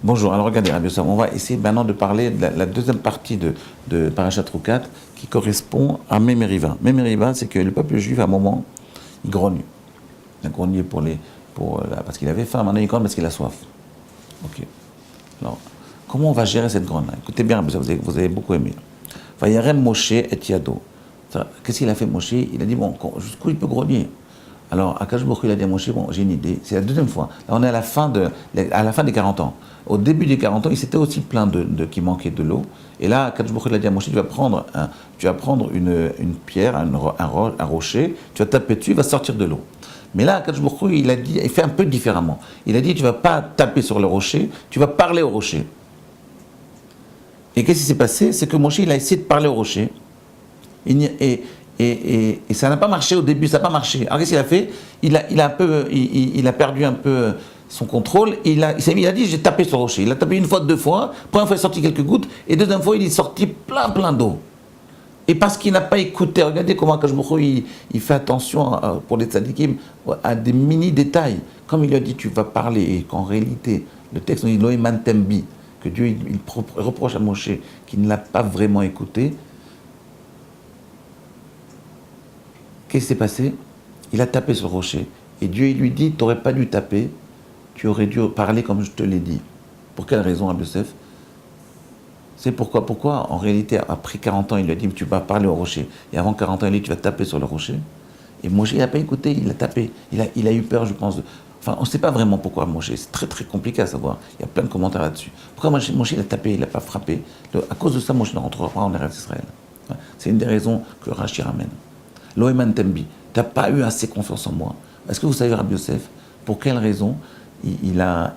Bonjour, alors regardez, Rabbi Yosef, on va essayer maintenant de parler de la deuxième partie de Parashat Roukat qui correspond à Mémériva. Mémériva, c'est que le peuple juif, à un moment, il grogne. Il a grogné parce qu'il avait faim, maintenant il grogne parce qu'il a soif. Ok. Alors, comment on va gérer cette grogne-là? Écoutez bien, Rabbi Yosef, vous avez beaucoup aimé. Vayarem Moshe et Yado. Qu'est-ce qu'il a fait, Moshe? Il a dit, bon, jusqu'où il peut grogner? Alors, Akash Baruch Hu, il a dit à Moshe, bon, j'ai une idée, c'est la deuxième fois. Là, on est à la fin des 40 ans. Au début des 40 ans, il s'était aussi plaint qu'il manquait de l'eau. Et là, Akash Baruch Hu, il a dit à Moshe, tu vas prendre une pierre, un rocher, tu vas taper dessus, il va sortir de l'eau. Mais là, Akash Baruch Hu, il fait un peu différemment. Il a dit, tu ne vas pas taper sur le rocher, tu vas parler au rocher. Et qu'est-ce qui s'est passé? C'est que Moshe, il a essayé de parler au rocher. Et ça n'a pas marché au début, ça n'a pas marché. Alors qu'est-ce qu'il a fait? Il a perdu un peu son contrôle. Il a dit, j'ai tapé sur le rocher. Il a tapé une fois, deux fois. Première fois, il est sorti quelques gouttes. Et deuxième fois, il est sorti plein d'eau. Et parce qu'il n'a pas écouté, regardez comment Akash Baruch Hu, il fait attention pour les tzadikim à des mini-détails. Comme il lui a dit, tu vas parler, et qu'en réalité, le texte nous dit Loïman Tembi, que Dieu il reproche à Moshe qu'il ne l'a pas vraiment écouté. Qu'est-ce qui s'est passé? Il a tapé sur le rocher. Et Dieu il lui dit, tu n'aurais pas dû taper, tu aurais dû parler comme je te l'ai dit. Pour quelle raison, Rabbi Yosef? C'est pourquoi en réalité, après 40 ans, il lui a dit, tu vas parler au rocher. Et avant 40 ans, il lui a dit, tu vas taper sur le rocher. Et Moshe, il n'a pas écouté, il a tapé. Il a eu peur, je pense. Enfin, on ne sait pas vraiment pourquoi Moshe. C'est très très compliqué à savoir. Il y a plein de commentaires là-dessus. Pourquoi Moshe, il a tapé, il n'a pas frappé? À cause de ça, Moshe ne rentrera pas en Eretz Israël. C'est une des raisons que Rashi ramène. Loïman Tembi, tu n'as pas eu assez confiance en moi. Est-ce que vous savez, Rabbi Yosef, pour quelle raison il a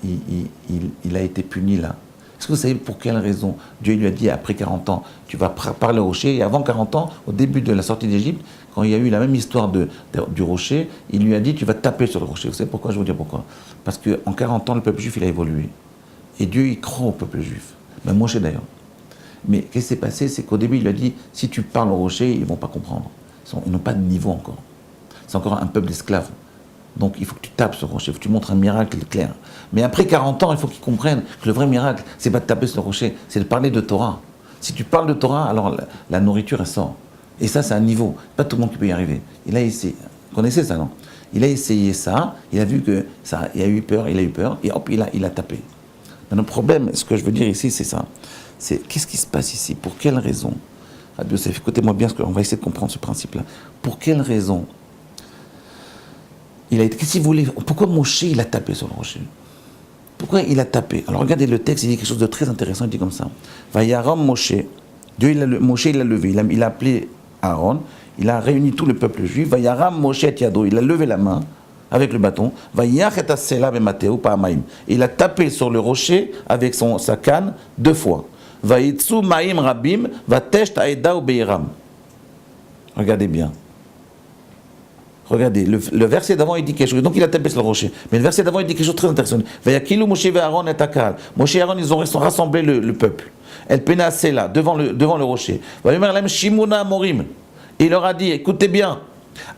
été puni là? Est-ce que vous savez pour quelle raison Dieu lui a dit, après 40 ans, tu vas parler au rocher? Et avant 40 ans, au début de la sortie d'Égypte, quand il y a eu la même histoire du rocher, il lui a dit, tu vas taper sur le rocher. Vous savez pourquoi? Je vais vous dire pourquoi. Parce qu'en 40 ans, le peuple juif, il a évolué. Et Dieu, il croit au peuple juif. Même Moshe d'ailleurs. Mais qu'est-ce qui s'est passé? C'est qu'au début, il a dit, si tu parles au rocher, ils ne vont pas comprendre. Ils n'ont pas de niveau encore. C'est encore un peuple d'esclaves. Donc il faut que tu tapes sur le rocher, il faut que tu montres un miracle clair. Mais après 40 ans, il faut qu'ils comprennent que le vrai miracle, c'est pas de taper sur le rocher, c'est de parler de Torah. Si tu parles de Torah, alors la nourriture, elle sort. Et ça, c'est un niveau. Pas tout le monde qui peut y arriver. Il a essayé. Vous connaissez ça, non? Il a essayé ça, il a vu que ça, il a eu peur, et hop, il a tapé. Mais le problème, ce que je veux dire ici, c'est ça. C'est qu'est-ce qui se passe ici? Pour quelle raison? Rabbi Yosef, écoutez-moi bien, on va essayer de comprendre ce principe-là. Pour quelle raison qu'est-ce qu'il voulait? Pourquoi Moshe il a tapé sur le rocher? Pourquoi il a tapé? Alors regardez le texte, il dit quelque chose de très intéressant, il dit comme ça. Vayaram Moshe, Moshe il l'a levé, il a appelé Aaron, il a réuni tout le peuple juif. Vayaram Moshe et Yado, il a levé la main avec le bâton. Vayach et Asela Mateo Pa'amaim, il a tapé sur le rocher avec sa canne 2 fois. Vayitsu Maim Rabim, Vatesh Taeda ou Beiram. Regardez bien. Regardez, le verset d'avant, il dit quelque chose. Donc, il a tapé sur le rocher. Mais le verset d'avant, il dit quelque chose de très intéressant. Vayakilu Moshe et Aaron et Akal. Moshe et Aaron, ils ont rassemblé le peuple. El Pena Sela, devant le rocher. Vayomer Shimuna Morim. Et il leur a dit, écoutez bien.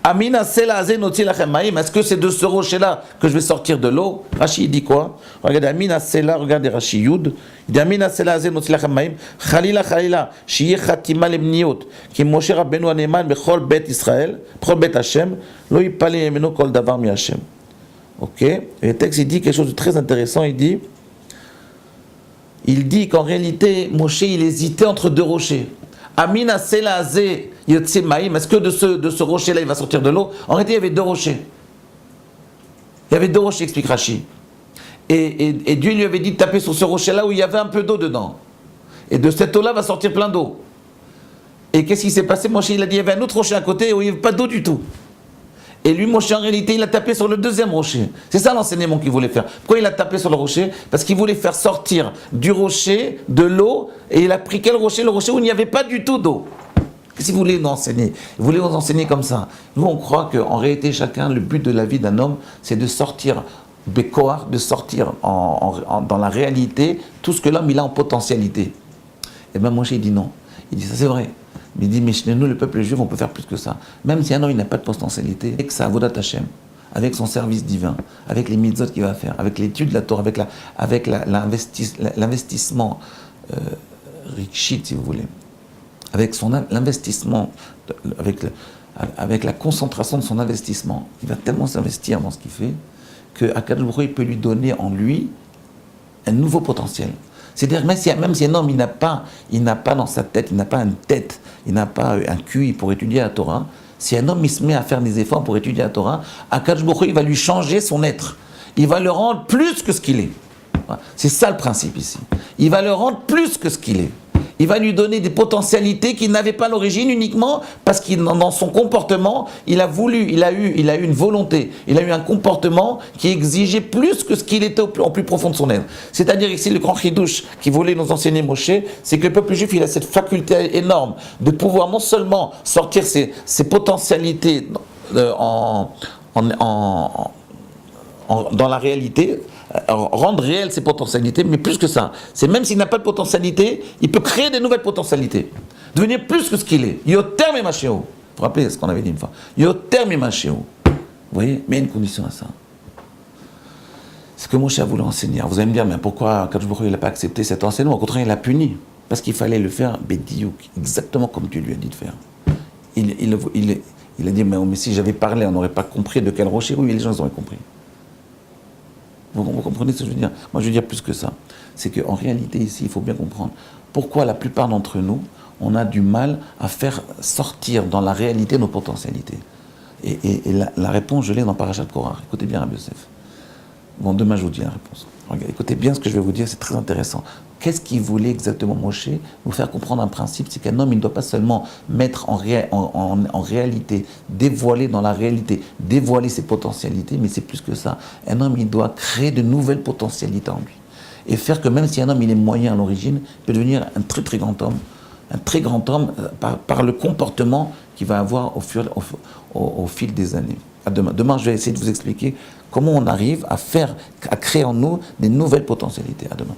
Amina Sela Azenoti Lachem Maim. Est-ce que c'est de ce rocher-là que je vais sortir de l'eau? Rashi, il dit quoi? Regardez, Amina Sela, regardez Rashi Yud. Il dit Amina Sela Azenoti Lachem Maim. Khalila, Shiye Khatima Lemniot. Qui Moshe Rabbeinu Aneman, Bechol Bet Israël, Bechol Bet Hashem, Lo Yipale Yemeno Kol Davar Mi Hashem. Ok? Et le texte, il dit quelque chose de très intéressant. Il dit qu'en réalité, Moshe, il hésitait entre 2 rochers. Amina Sela Azé Yotse Maïm, est-ce que de ce rocher-là, il va sortir de l'eau? En réalité, il y avait 2 rochers. Il y avait 2 rochers, explique Rashi. Et Dieu lui avait dit de taper sur ce rocher-là où il y avait un peu d'eau dedans. Et de cette eau-là va sortir plein d'eau. Et qu'est-ce qui s'est passé? Moshe, il a dit, il y avait un autre rocher à côté où il n'y avait pas d'eau du tout. Et lui, Moshe, en réalité, il a tapé sur le 2e rocher. C'est ça l'enseignement qu'il voulait faire. Pourquoi il a tapé sur le rocher? Parce qu'il voulait faire sortir du rocher de l'eau. Et il a pris quel rocher? Le rocher où il n'y avait pas du tout d'eau. Qu'est-ce qu'il voulait nous enseigner? Il voulait nous enseigner comme ça. Nous, on croit qu'en réalité, chacun, le but de la vie d'un homme, c'est de sortir Bekoar, de sortir dans la réalité tout ce que l'homme il a en potentialité. Et bien Moshe, il dit non. Il dit ça, c'est vrai. Mais il dit, mais chez nous, le peuple juif, on peut faire plus que ça. Même si un homme il n'a pas de potentialité, et que ça Avodat Hashem. avec son service divin, avec les mitzvot qu'il va faire, avec l'étude de la Torah, avec l'investissement rikshit, si vous voulez, avec l'investissement, avec la concentration de son investissement, il va tellement s'investir dans ce qu'il fait que Akadosh Baruch Hu, il peut lui donner en lui un nouveau potentiel. C'est-à-dire même si un homme il n'a pas dans sa tête, il n'a pas une tête, il n'a pas un QI pour étudier la Torah, si un homme il se met à faire des efforts pour étudier la Torah, Akadosh Baruch Hu, il va lui changer son être. Il va le rendre plus que ce qu'il est. C'est ça le principe ici. Il va le rendre plus que ce qu'il est. Il va lui donner des potentialités qu'il n'avait pas à l'origine uniquement parce qu'il dans son comportement, il a eu une volonté, il a eu un comportement qui exigeait plus que ce qu'il était au plus profond de son être. C'est-à-dire ici le grand chidouche qui voulait nous enseigner Moshe, c'est que le peuple juif il a cette faculté énorme de pouvoir non seulement sortir ses potentialités dans la réalité, rendre réelles ses potentialités, mais plus que ça, c'est même s'il n'a pas de potentialité, il peut créer des nouvelles potentialités, devenir plus que ce qu'il est. Yoter memasheo. Vous vous rappelez ce qu'on avait dit une fois. Yoter memasheo. Vous voyez, mais il y a une condition à ça. C'est ce que Moshe a voulu enseigner. Vous allez me dire, mais pourquoi Kadosh Baruch Hu n'a pas accepté cet enseignement? Au contraire, il l'a puni. Parce qu'il fallait le faire bediouk, exactement comme Dieu lui a dit de faire. Il a dit, mais si j'avais parlé, on n'aurait pas compris de quel rocher. Oui, les gens auraient compris. Vous comprenez ce que je veux dire? Moi, je veux dire plus que ça. C'est qu'en réalité, ici, il faut bien comprendre pourquoi la plupart d'entre nous, on a du mal à faire sortir dans la réalité nos potentialités. Et la réponse, je l'ai dans Parashat Korach. Écoutez bien, Rabbi Yosef. Bon, demain, je vous dis la réponse. Regardez, écoutez bien ce que je vais vous dire, c'est très intéressant. Qu'est-ce qu'il voulait exactement Moshe nous faire comprendre un principe? C'est qu'un homme, il ne doit pas seulement mettre en réalité, dévoiler dans la réalité, dévoiler ses potentialités, mais c'est plus que ça. Un homme, il doit créer de nouvelles potentialités en lui. Et faire que même si un homme, il est moyen à l'origine, il peut devenir un très très grand homme. Un très grand homme par le comportement qu'il va avoir au fil des années. À demain. Demain, je vais essayer de vous expliquer comment on arrive à créer en nous des nouvelles potentialités. À demain.